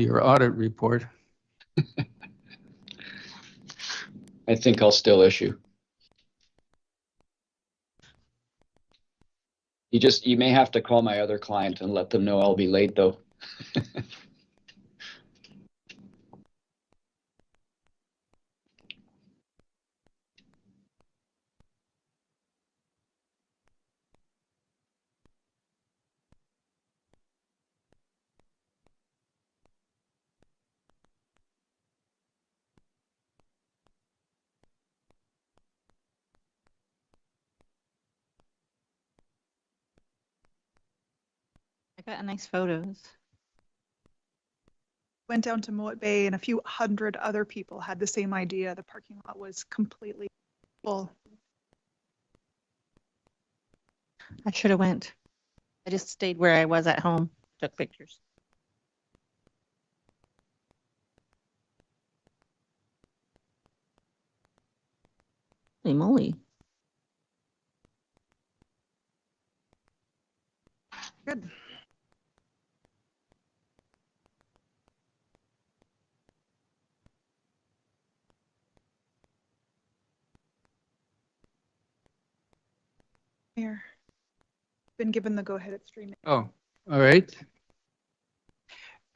your audit report. I think I'll still issue. You may have to call my other client and let them know I'll be late though. I got nice photos. Went down to Moet Bay and a few hundred other people had the same idea. The parking lot was completely full. I should have went. I just stayed where I was at home, took pictures. Holy moly. Good. Here. Been given the go-ahead at streaming. Oh, all right.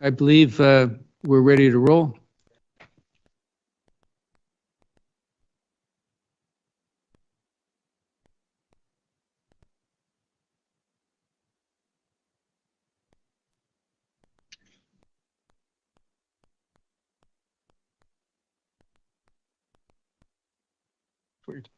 I believe we're ready to roll. Weird.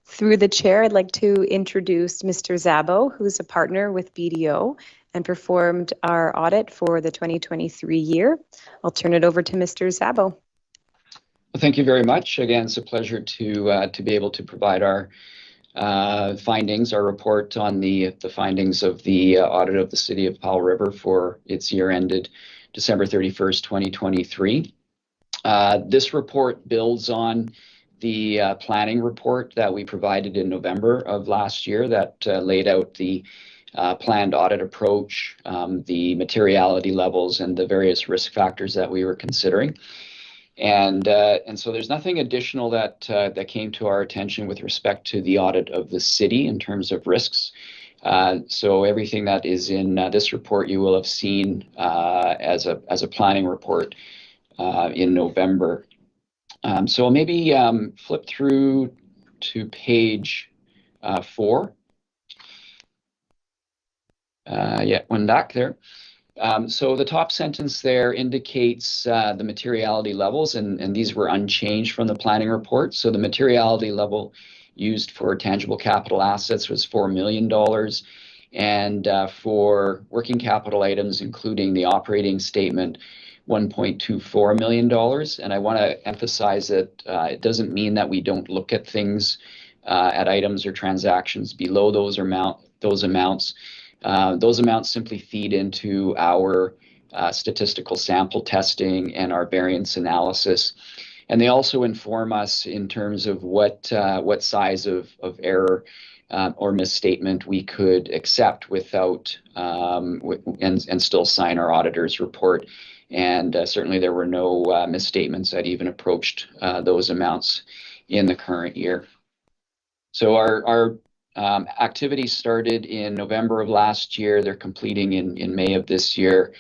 Through the chair, I'd like to introduce Mr. Szabo, who's a partner with BDO and performed our audit for the 2023 year. I'll turn it over to Mr. Szabo. Well, thank you very much. Again, it's a pleasure to be able to provide our findings, our report on the findings of the audit of the City of Powell River for its year ended December 31st, 2023. This report builds on the planning report that we provided in November of last year that laid out the planned audit approach, the materiality levels, and the various risk factors that we were considering. And so there's nothing additional that came to our attention with respect to the audit of the city in terms of risks. So everything that is in this report you will have seen as a planning report in November. So I'll maybe flip through to page 4. Yeah, one back there. So the top sentence there indicates the materiality levels, and these were unchanged from the planning report. So the materiality level used for tangible capital assets was $4 million, and for working capital items, including the operating statement, $1.24 million. And I want to emphasize that it doesn't mean that we don't look at things, at items or transactions below those amounts. Those amounts simply feed into our statistical sample testing and our variance analysis. And they also inform us in terms of what size of error or misstatement we could accept without and still sign our auditor's report. And certainly there were no misstatements that even approached those amounts in the current year. So our activities started in November of last year. They're completing in May of this year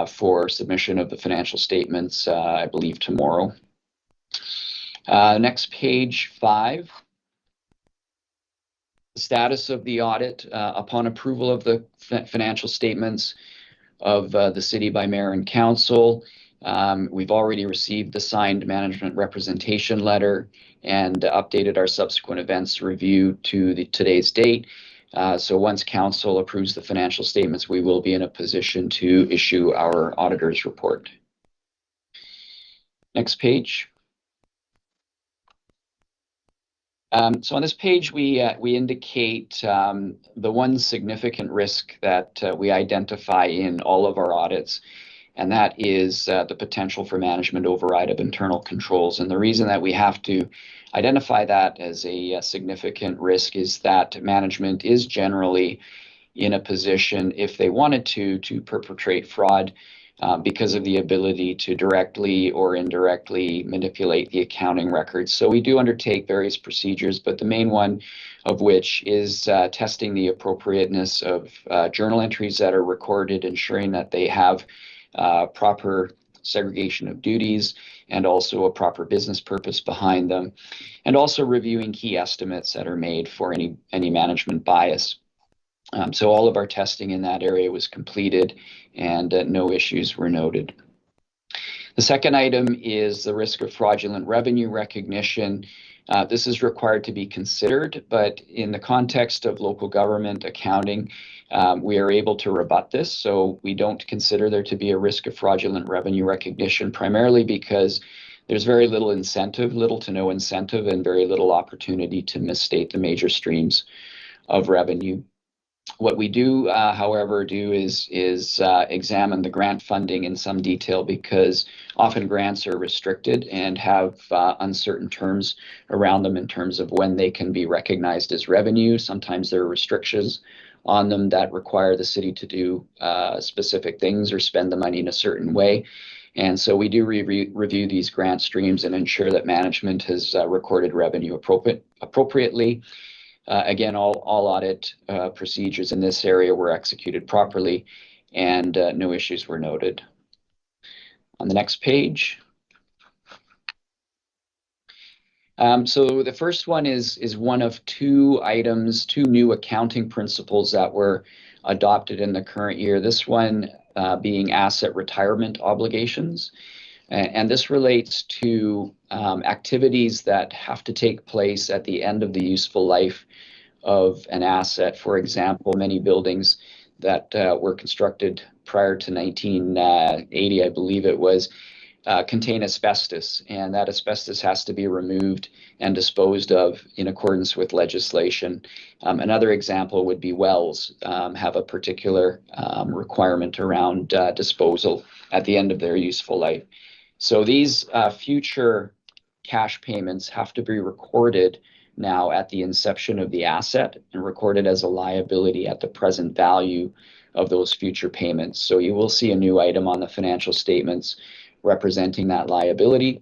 for submission of the financial statements, I believe, tomorrow. Next, page 5. The status of the audit upon approval of the financial statements of the city by mayor and council. We've already received the signed management representation letter and updated our subsequent events review to today's date. So once council approves the financial statements, we will be in a position to issue our auditor's report. Next page. So on this page, we indicate the one significant risk that we identify in all of our audits, and that is the potential for management override of internal controls. And the reason that we have to identify that as a significant risk is that management is generally in a position, if they wanted to perpetrate fraud because of the ability to directly or indirectly manipulate the accounting records. So we do undertake various procedures, but the main one of which is testing the appropriateness of journal entries that are recorded, ensuring that they have proper segregation of duties and also a proper business purpose behind them, and also reviewing key estimates that are made for any management bias. So all of our testing in that area was completed and no issues were noted. The second item is the risk of fraudulent revenue recognition. This is required to be considered, but in the context of local government accounting, we are able to rebut this. So we don't consider there to be a risk of fraudulent revenue recognition, primarily because there's very little incentive, little to no incentive, and very little opportunity to misstate the major streams of revenue. What we do, however, is examine the grant funding in some detail, because often grants are restricted and have uncertain terms around them in terms of when they can be recognized as revenue. Sometimes there are restrictions on them that require the city to do specific things or spend the money in a certain way. And so we do review these grant streams and ensure that management has recorded revenue appropriately. Again, all audit procedures in this area were executed properly, and no issues were noted. On the next page. So the first one is one of two items, two new accounting principles that were adopted in the current year. This one being asset retirement obligations. And this relates to activities that have to take place at the end of the useful life of an asset. For example, many buildings that were constructed prior to 1980, I believe it was, contain asbestos, and that asbestos has to be removed and disposed of in accordance with legislation. Another example would be wells have a particular requirement around disposal at the end of their useful life. So these future cash payments have to be recorded now at the inception of the asset and recorded as a liability at the present value of those future payments. So you will see a new item on the financial statements representing that liability.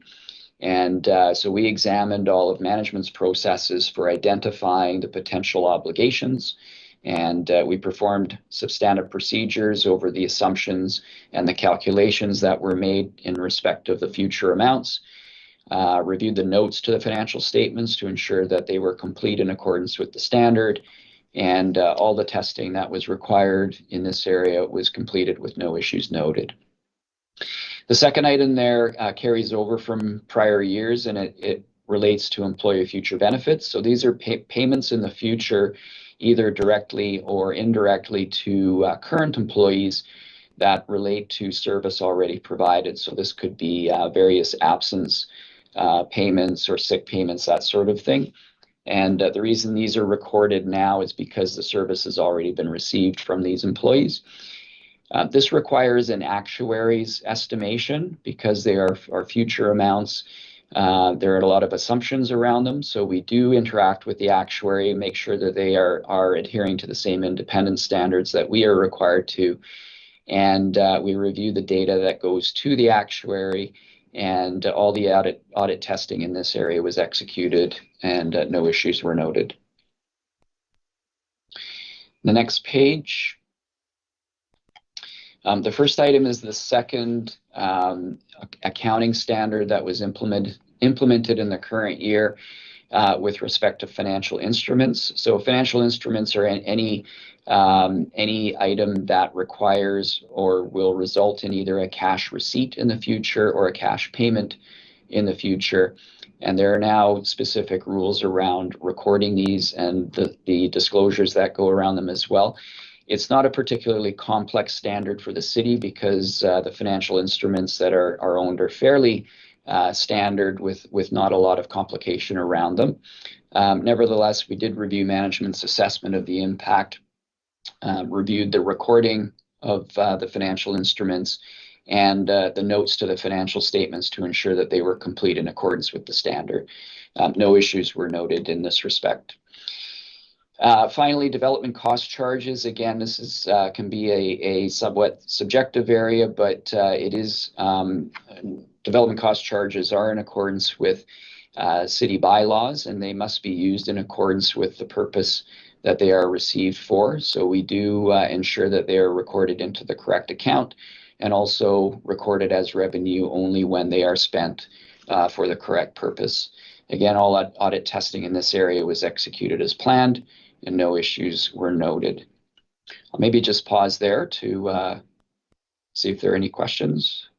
And so we examined all of management's processes for identifying the potential obligations, and we performed substantive procedures over the assumptions and the calculations that were made in respect of the future amounts, reviewed the notes to the financial statements to ensure that they were complete in accordance with the standard, and all the testing that was required in this area was completed with no issues noted. The second item there carries over from prior years, and it relates to employee future benefits. So these are payments in the future, either directly or indirectly to current employees that relate to service already provided. So this could be various absence payments or sick payments, that sort of thing. And the reason these are recorded now is because the service has already been received from these employees. This requires an actuary's estimation because they are future amounts. There are a lot of assumptions around them, so we do interact with the actuary, make sure that they are adhering to the same independent standards that we are required to, and we review the data that goes to the actuary, and all the audit testing in this area was executed, and no issues were noted. The next page. The first item is the second accounting standard that was implemented in the current year with respect to financial instruments. So financial instruments are any item that requires or will result in either a cash receipt in the future or a cash payment in the future. And there are now specific rules around recording these and the disclosures that go around them as well. It's not a particularly complex standard for the city because the financial instruments that are owned are fairly standard with not a lot of complication around them. Nevertheless, we did review management's assessment of the impact, reviewed the recording of the financial instruments, and the notes to the financial statements to ensure that they were complete in accordance with the standard. No issues were noted in this respect. Finally, development cost charges. Again, this is can be a somewhat subjective area, but it is development cost charges are in accordance with city bylaws, and they must be used in accordance with the purpose that they are received for. So we do ensure that they are recorded into the correct account and also recorded as revenue only when they are spent for the correct purpose. Again, all audit testing in this area was executed as planned and no issues were noted. I'll maybe just pause there to see if there are any questions.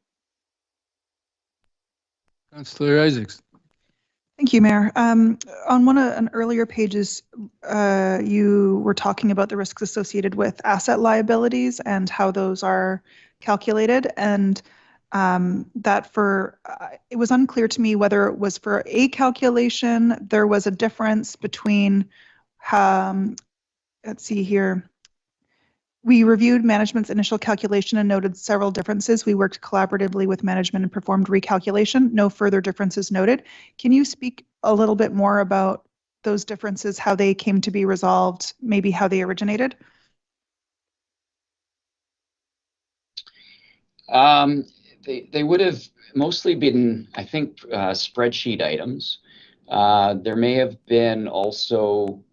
Councillor Isaacs. Thank you, Mayor. On an earlier pages, you were talking about the risks associated with asset liabilities and how those are calculated, and that it was unclear to me whether it was for a calculation, there was a difference between, let's see here. We reviewed management's initial calculation and noted several differences. We worked collaboratively with management and performed recalculation. No further differences noted. Can you speak a little bit more about those differences, how they came to be resolved, maybe how they originated? They would have mostly been, I think, spreadsheet items. There may have been also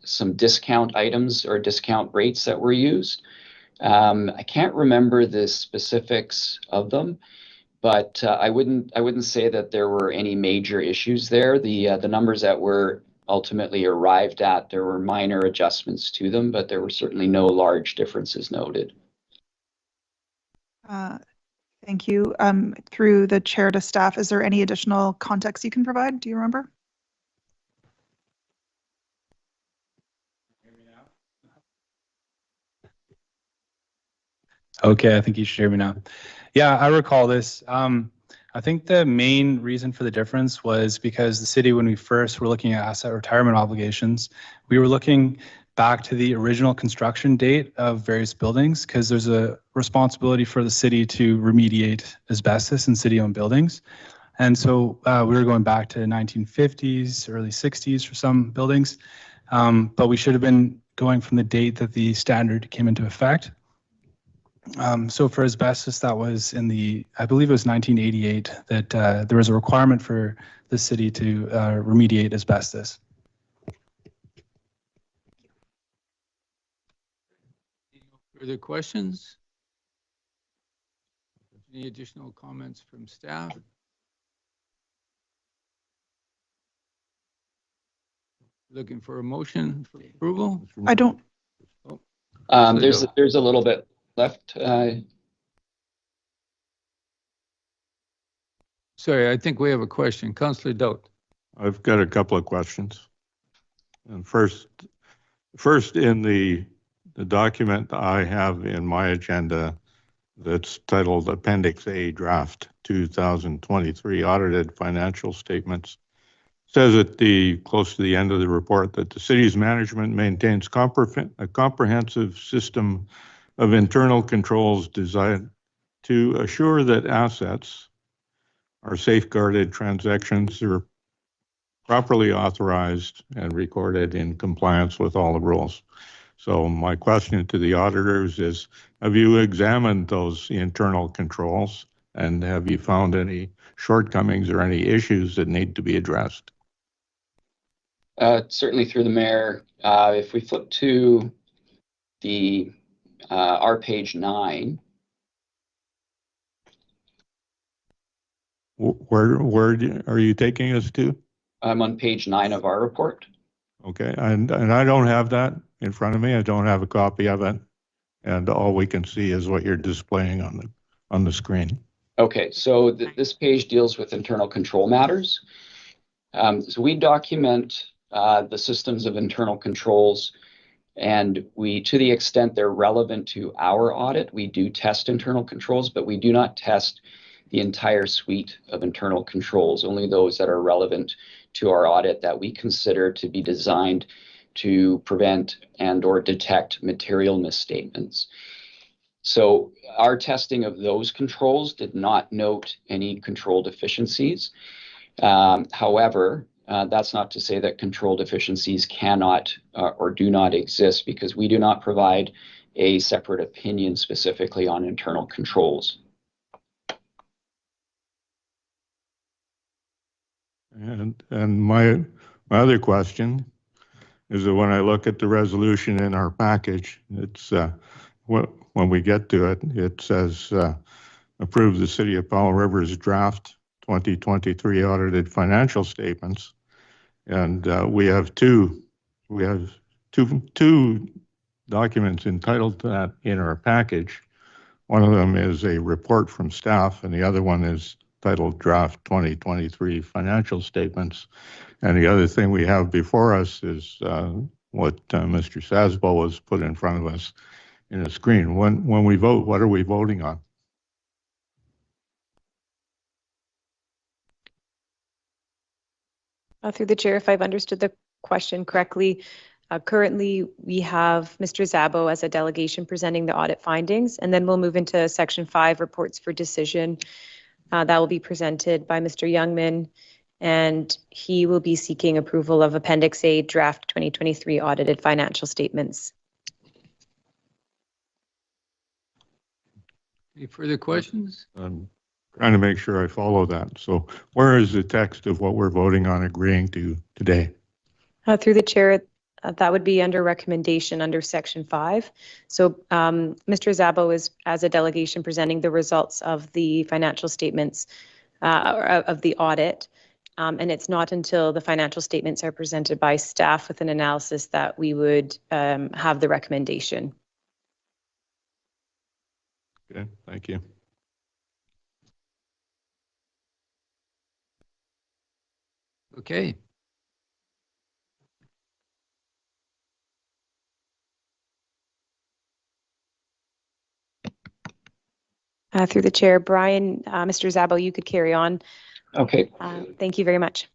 some discount items or discount rates that were used. I can't remember the specifics of them, but I wouldn't say that there were any major issues there. The numbers that were ultimately arrived at, there were minor adjustments to them, but there were certainly no large differences noted. Thank you. Through the chair to staff, is there any additional context you can provide? Do you remember? Okay, I think you should hear me now. Yeah, I recall this. I think the main reason for the difference was because the city, when we first were looking at asset retirement obligations, we were looking back to the original construction date of various buildings, because there's a responsibility for the city to remediate asbestos in city-owned buildings. And so we were going back to 1950s, early 60s for some buildings, but we should have been going from the date that the standard came into effect. So for asbestos, that was in I believe it was 1988, that there was a requirement for the city to remediate asbestos. Further questions? Any additional comments from staff? Looking for a motion for approval? I don't. There's a little bit left. Sorry, I think we have a question. Councillor Doudt. I've got a couple of questions. And first in the document I have in my agenda that's titled Appendix A Draft 2023 Audited Financial Statements, says at close to the end of the report that the city's management maintains a comprehensive system of internal controls designed to assure that assets are safeguarded, transactions are properly authorized and recorded in compliance with all the rules. So my question to the auditors is, have you examined those internal controls, and have you found any shortcomings or any issues that need to be addressed? Certainly through the mayor. If we flip to our page 9. Where are you taking us to? I'm on page 9 of our report. Okay, and I don't have that in front of me. I don't have a copy of it, and all we can see is what you're displaying on the screen. Okay, so this page deals with internal control matters. So we document the systems of internal controls, and to the extent they're relevant to our audit, we do test internal controls, but we do not test the entire suite of internal controls, only those that are relevant to our audit that we consider to be designed to prevent and or detect material misstatements. So our testing of those controls did not note any control deficiencies. However, that's not to say that control deficiencies cannot or do not exist, because we do not provide a separate opinion specifically on internal controls. And my other question is that when I look at the resolution in our package, it's when we get to it, it says approve the City of Powell River's draft 2023 audited financial statements, and we have two documents entitled to that in our package. One of them is a report from staff, and the other one is titled Draft 2023 Financial Statements. And the other thing we have before us is what Mr. Sasbo has put in front of us in a screen. When we vote, what are we voting on? Through the chair, if I've understood the question correctly, currently we have Mr. Szabo as a delegation presenting the audit findings, and then we'll move into section 5, reports for decision. That will be presented by Mr. Youngman, and he will be seeking approval of Appendix A, Draft 2023 Audited Financial Statements. Any further questions? I'm trying to make sure I follow that. So where is the text of what we're voting on agreeing to today? Through the chair, that would be under recommendation under section 5. So Mr. Szabo is, as a delegation, presenting the results of the financial statements of the audit. And it's not until the financial statements are presented by staff with an analysis that we would have the recommendation. Okay, thank you. Okay. Through the chair, Brian, Mr. Szabo, you could carry on. Okay. Thank you very much.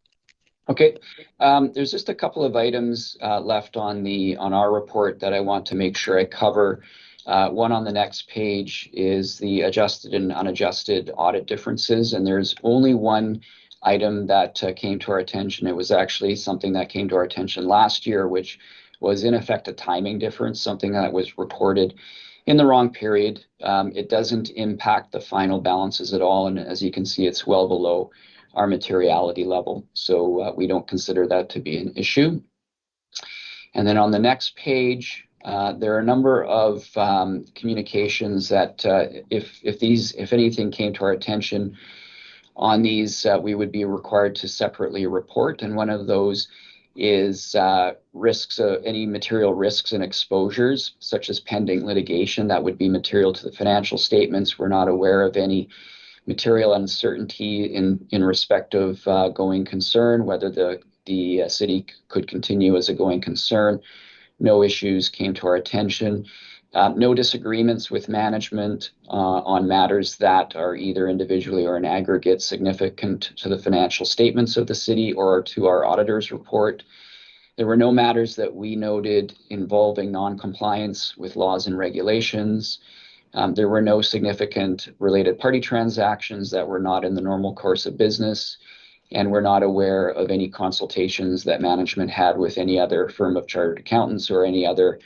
Okay. There's just a couple of items left on our report that I want to make sure I cover. One on the next page is the adjusted and unadjusted audit differences, and there's only one item that came to our attention. It was actually something that came to our attention last year, which was in effect a timing difference, something that was recorded in the wrong period. It doesn't impact the final balances at all, and as you can see, it's well below our materiality level, so we don't consider that to be an issue. And then on the next page, there are a number of communications that if anything came to our attention on these, we would be required to separately report, and one of those is risks, any material risks and exposures, such as pending litigation that would be material to the financial statements. We're not aware of any material uncertainty in respect of going concern, whether the city could continue as a going concern. No issues came to our attention. No disagreements with management on matters that are either individually or in aggregate significant to the financial statements of the city or to our auditor's report. There were no matters that we noted involving non-compliance with laws and regulations. There were no significant related party transactions that were not in the normal course of business, and we're not aware of any consultations that management had with any other firm of chartered accountants or any other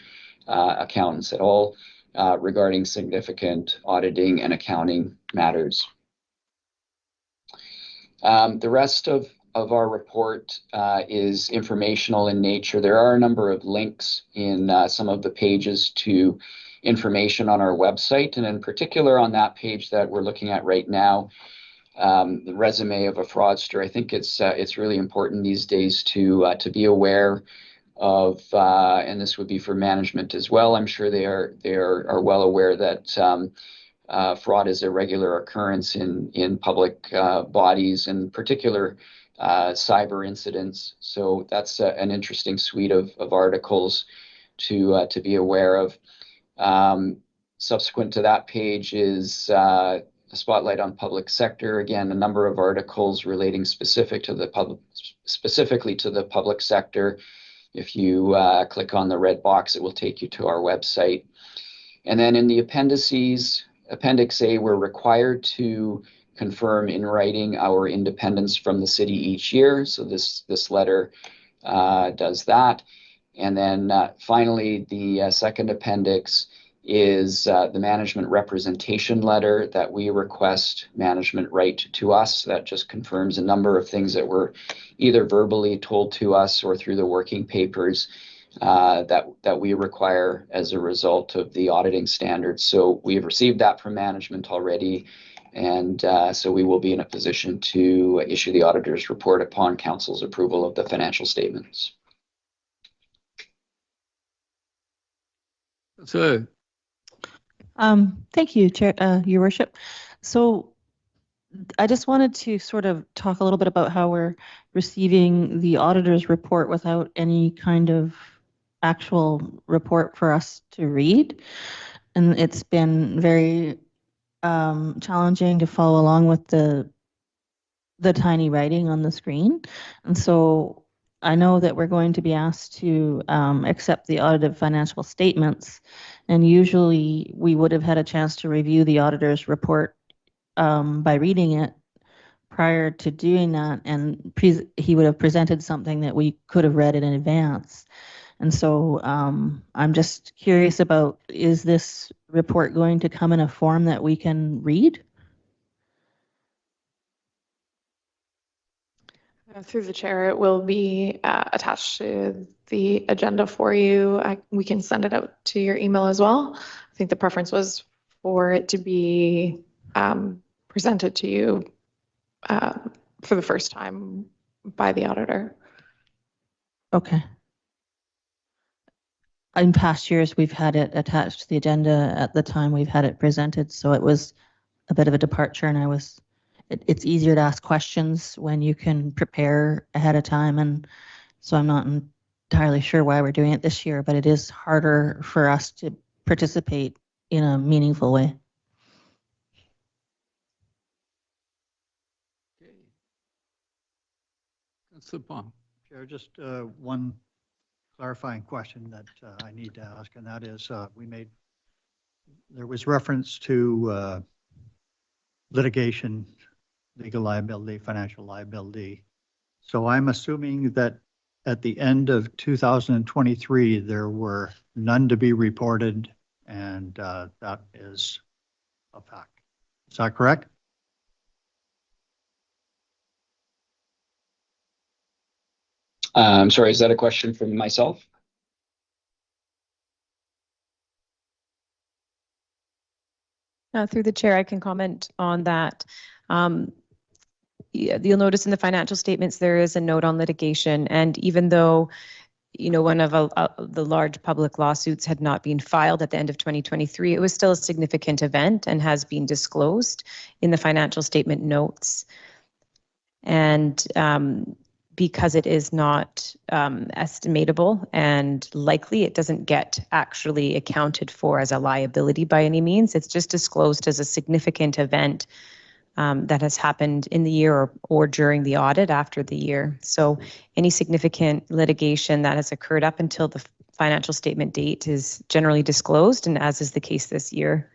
accountants at all regarding significant auditing and accounting matters. The rest of our report is informational in nature. There are a number of links in some of the pages to information on our website, and in particular on that page that we're looking at right now, the resume of a fraudster. I think it's really important these days to be aware of, and this would be for management as well. I'm sure they are well aware that fraud is a regular occurrence in public bodies, and particular cyber incidents. So that's an interesting suite of articles to be aware of. Subsequent to that page is a spotlight on public sector. Again, a number of articles relating specifically to the public sector. If you click on the red box, it will take you to our website. And then in the appendices, Appendix A, we're required to confirm in writing our independence from the city each year. So this letter does that. And then finally, the second appendix is the management representation letter that we request management write to us. That just confirms a number of things that were either verbally told to us or through the working papers that we require as a result of the auditing standards. So we have received that from management already. And so we will be in a position to issue the auditor's report upon council's approval of the financial statements. So, Thank you, Chair, Your Worship. So I just wanted to sort of talk a little bit about how we're receiving the auditor's report without any kind of actual report for us to read. And it's been very challenging to follow along with the tiny writing on the screen. And so I know that we're going to be asked to accept the audited financial statements. And usually we would have had a chance to review the auditor's report by reading it prior to doing that. And he would have presented something that we could have read in advance. And so I'm just curious about, is this report going to come in a form that we can read? Through the chair, it will be attached to the agenda for you. We can send it out to your email as well. I think the preference was for it to be presented to you for the first time by the auditor. Okay. In past years, we've had it attached to the agenda at the time we've had it presented, so it was a bit of a departure, and it's easier to ask questions when you can prepare ahead of time, and so I'm not entirely sure why we're doing it this year, but it is harder for us to participate in a meaningful way. okay. Councillor Pong. Chair, just one clarifying question that I need to ask, and that is, there was reference to litigation, legal liability, financial liability. So I'm assuming that at the end of 2023, there were none to be reported, and that is a fact. Is that correct? I'm sorry, is that a question from myself? Through the chair, I can comment on that. You'll notice in the financial statements, there is a note on litigation. And even though, one of the large public lawsuits had not been filed at the end of 2023, it was still a significant event and has been disclosed in the financial statement notes. And because it is not estimatable and likely, it doesn't get actually accounted for as a liability by any means. It's just disclosed as a significant event that has happened in the year or during the audit after the year. So any significant litigation that has occurred up until the financial statement date is generally disclosed, and as is the case this year.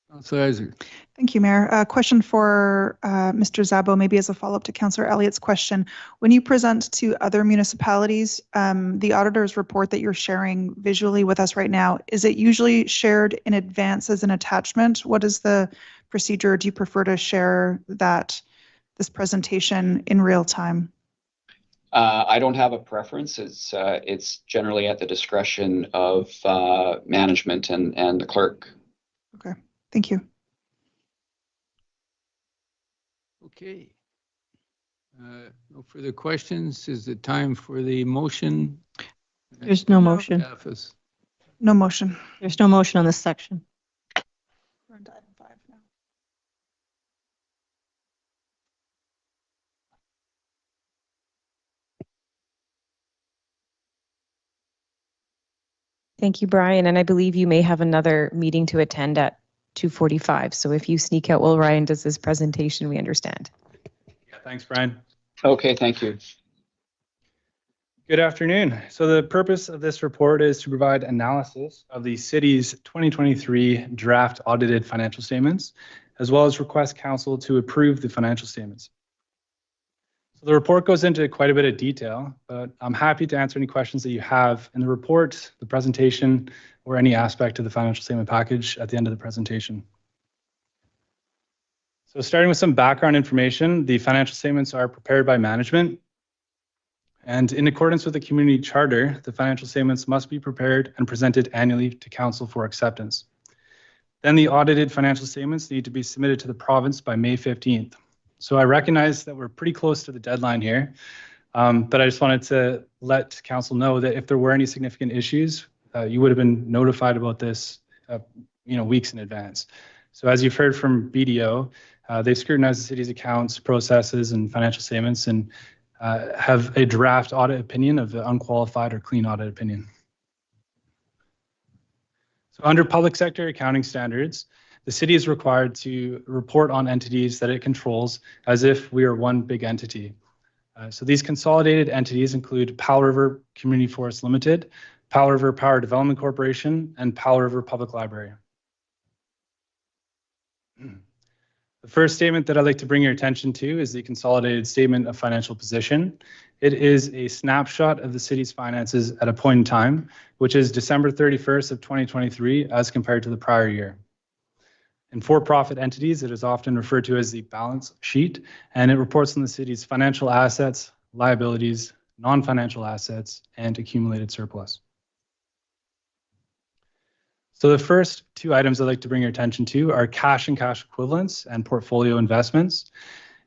Councillor Isaac. Thank you, Mayor. A question for Mr. Szabo, maybe as a follow-up to Councillor Elliott's question. When you present to other municipalities, the auditor's report that you're sharing visually with us right now, is it usually shared in advance as an attachment? What is the procedure? Do you prefer to share this presentation in real time? I don't have a preference. It's generally at the discretion of management and the clerk. Okay, thank you. Okay. No further questions. Is it time for the motion? There's no motion. No motion. There's no motion on this section. We're on to item 5 now. Thank you, Brian. And I believe you may have another meeting to attend at 2:45. So if you sneak out while Ryan does this presentation, we understand. Yeah, thanks, Brian. Okay, thank you. Good afternoon. So the purpose of this report is to provide analysis of the city's 2023 draft audited financial statements, as well as request council to approve the financial statements. So the report goes into quite a bit of detail, but I'm happy to answer any questions that you have in the report, the presentation, or any aspect of the financial statement package at the end of the presentation. So starting with some background information, the financial statements are prepared by management. And in accordance with the community charter, the financial statements must be prepared and presented annually to council for acceptance. Then the audited financial statements need to be submitted to the province by May 15th. So I recognize that we're pretty close to the deadline here, but I just wanted to let council know that if there were any significant issues, you would have been notified about this, weeks in advance. So as you've heard from BDO, they've scrutinized the city's accounts, processes, and financial statements, and have a draft audit opinion of the unqualified or clean audit opinion. So under public sector accounting standards, the city is required to report on entities that it controls as if we are one big entity. So these consolidated entities include Powell River Community Forest Limited, Powell River Power Development Corporation, and Powell River Public Library. The first statement that I'd like to bring your attention to is the Consolidated Statement of Financial Position. It is a snapshot of the city's finances at a point in time, which is December 31st of 2023 as compared to the prior year. In for-profit entities, it is often referred to as the balance sheet, and it reports on the city's financial assets, liabilities, non-financial assets, and accumulated surplus. So the first two items I'd like to bring your attention to are cash and cash equivalents and portfolio investments.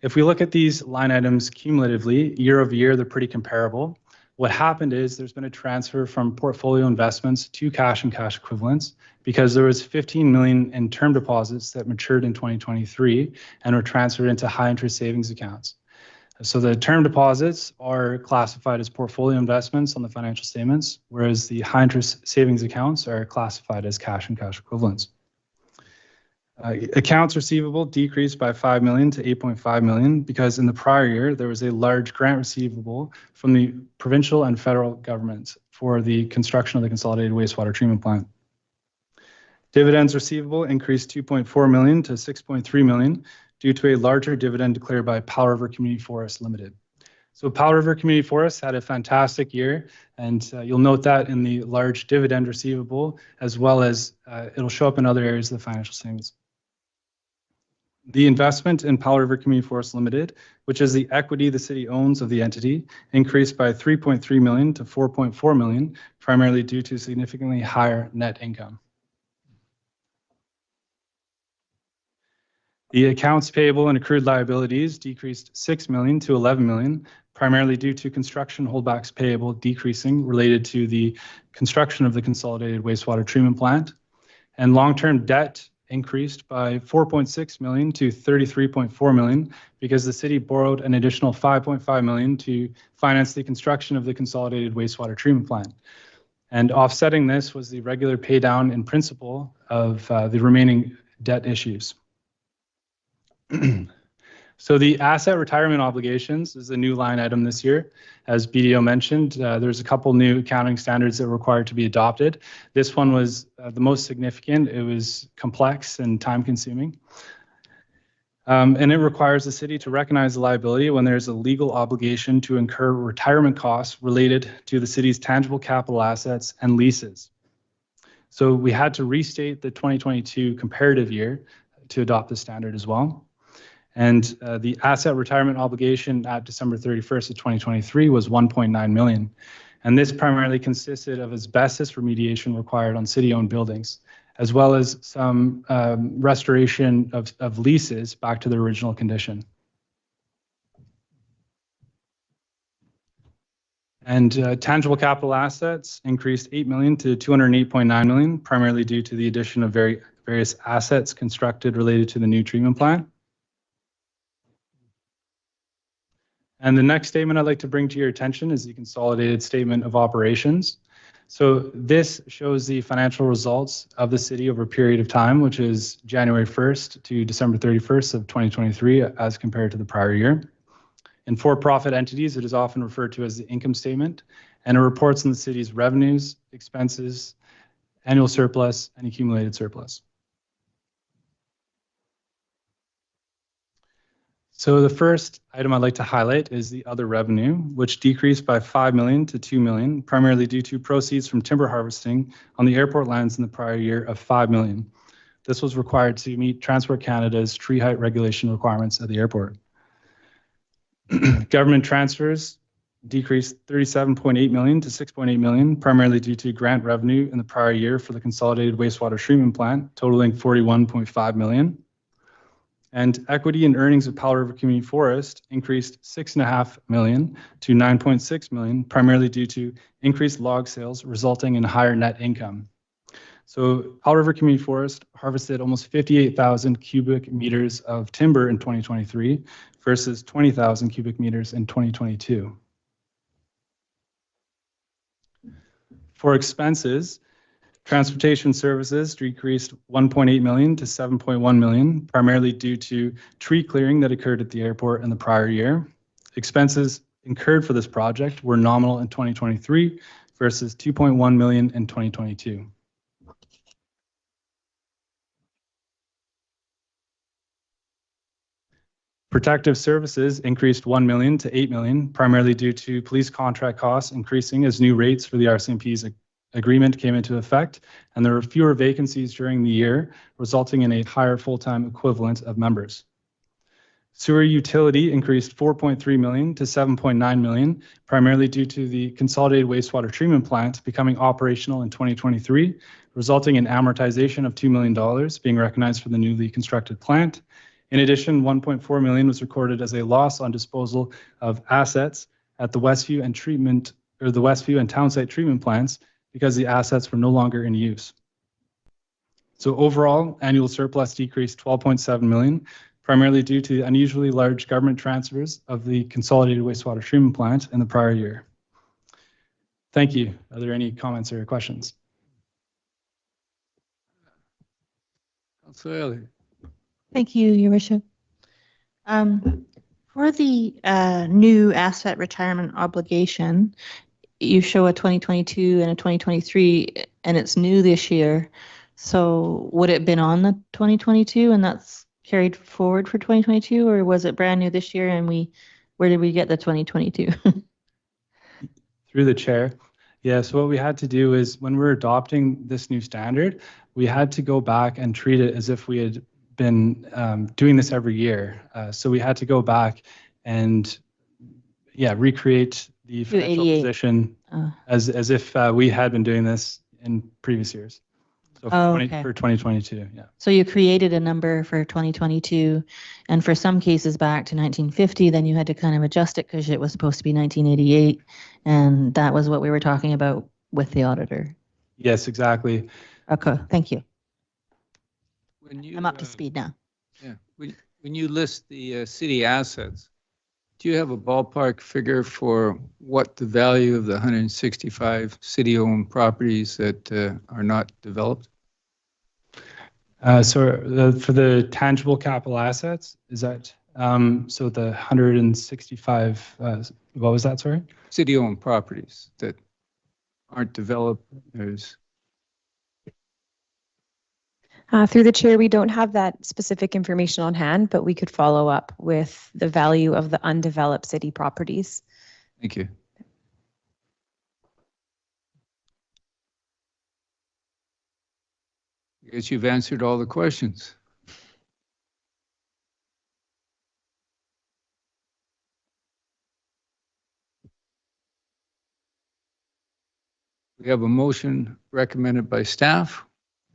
If we look at these line items cumulatively, year over year, they're pretty comparable. What happened is there's been a transfer from portfolio investments to cash and cash equivalents because there was 15 million in term deposits that matured in 2023 and were transferred into high interest savings accounts. So the term deposits are classified as portfolio investments on the financial statements, whereas the high interest savings accounts are classified as cash and cash equivalents. Accounts receivable decreased by 5 million to 8.5 million because in the prior year, there was a large grant receivable from the provincial and federal governments for the construction of the consolidated wastewater treatment plant. Dividends receivable increased 2.4 million to 6.3 million due to a larger dividend declared by Powell River Community Forest Limited. So Powell River Community Forest had a fantastic year, and you'll note that in the large dividend receivable, as well as it'll show up in other areas of the financial statements. The investment in Powell River Community Forest Limited, which is the equity the city owns of the entity, increased by 3.3 million to 4.4 million, primarily due to significantly higher net income. The accounts payable and accrued liabilities decreased 6 million to 11 million, primarily due to construction holdbacks payable decreasing related to the construction of the consolidated wastewater treatment plant. And long-term debt increased by 4.6 million to 33.4 million because the city borrowed an additional 5.5 million to finance the construction of the consolidated wastewater treatment plant. And offsetting this was the regular pay down in principal of the remaining debt issues. So the asset retirement obligations is a new line item this year. As BDO mentioned, there's a couple new accounting standards that are required to be adopted. This one was the most significant. It was complex and time consuming. And it requires the city to recognize the liability when there's a legal obligation to incur retirement costs related to the city's tangible capital assets and leases. So we had to restate the 2022 comparative year to adopt the standard as well. And the asset retirement obligation at December 31st of 2023 was 1.9 million. And this primarily consisted of asbestos remediation required on city-owned buildings, as well as some restoration of leases back to their original condition. And tangible capital assets increased 8 million to 208.9 million, primarily due to the addition of various assets constructed related to the new treatment plant. And the next statement I'd like to bring to your attention is the Consolidated Statement of Operations. So this shows the financial results of the city over a period of time, which is January 1st to December 31st of 2023 as compared to the prior year. In for-profit entities, it is often referred to as the income statement. and it reports on the city's revenues, expenses, annual surplus, and accumulated surplus. So the first item I'd like to highlight is the other revenue, which decreased by $5 million to $2 million, primarily due to proceeds from timber harvesting on the airport lands in the prior year of $5 million. This was required to meet Transport Canada's tree height regulation requirements at the airport. Government transfers decreased $37.8 million to $6.8 million, primarily due to grant revenue in the prior year for the consolidated wastewater treatment plant, totaling $41.5 million. And equity and earnings of Powell River Community Forest increased $6.5 million to $9.6 million, primarily due to increased log sales, resulting in higher net income. So Powell River Community Forest harvested almost 58,000 cubic meters of timber in 2023 versus 20,000 cubic meters in 2022. For expenses, transportation services decreased $1.8 million to $7.1 million, primarily due to tree clearing that occurred at the airport in the prior year. Expenses incurred for this project were nominal in 2023 versus $2.1 million in 2022. Protective services increased $1 million to $8 million, primarily due to police contract costs increasing as new rates for the RCMP's agreement came into effect, and there were fewer vacancies during the year, resulting in a higher full-time equivalent of members. Sewer utility increased $4.3 million to $7.9 million, primarily due to the consolidated wastewater treatment plant becoming operational in 2023, resulting in amortization of $2 million being recognized for the newly constructed plant. In addition, $1.4 million was recorded as a loss on disposal of assets at the Westview and Townsite treatment plants because the assets were no longer in use. So overall, annual surplus decreased $12.7 million, primarily due to the unusually large government transfers of the consolidated wastewater treatment plant in the prior year. Thank you. Are there any comments or questions? Councilor Elliott. Thank you, Your Worship. For the new asset retirement obligation, you show a 2022 and a 2023, and it's new this year. So would it have been on the 2022 and that's carried forward for 2022, or was it brand new this year and where did we get the 2022? Through the chair. Yeah, so what we had to do is when we're adopting this new standard, we had to go back and treat it as if we had been doing this every year. So we had to go back and recreate the financial position as if we had been doing this in previous years. So for 2022, yeah. So you created a number for 2022, and for some cases back to 1950, then you had to kind of adjust it because it was supposed to be 1988, and that was what we were talking about with the auditor. Yes, exactly. Okay, thank you. I'm up to speed now. Yeah, when you list the city assets, do you have a ballpark figure for what the value of the 165 city-owned properties that are not developed? For the tangible capital assets, is that so the 165? What was that? Sorry. City-owned properties that aren't developed. Through the chair, we don't have that specific information on hand, but we could follow up with the value of the undeveloped city properties. Thank you. I guess you've answered all the questions. We have a motion recommended by staff.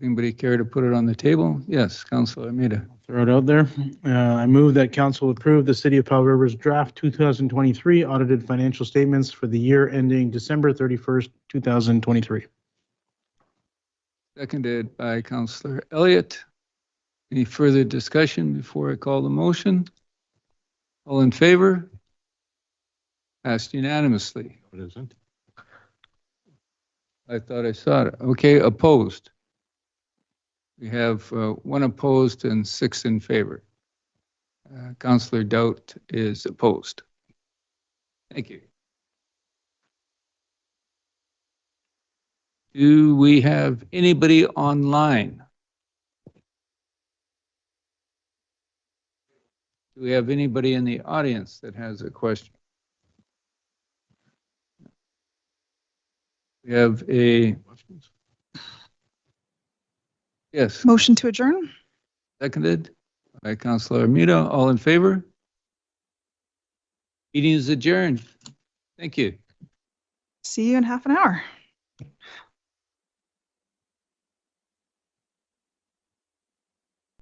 Anybody care to put it on the table? Yes, Councilor Armida. Throw it out there. I move that council approve the City of Powell River's draft 2023 audited financial statements for the year ending December 31st, 2023. Seconded by Councilor Elliott. Any further discussion before I call the motion? All in favor? Passed unanimously. What isn't? I thought I saw it. Okay, opposed. We have 1 opposed and 6 in favor. Councillor Doubt is opposed. Thank you. Do we have anybody online? Do we have anybody in the audience that has a question? We have a, yes, Motion to adjourn? seconded by Councilor Armida. All in favor? Meeting is adjourned. Thank you. See you in half an hour.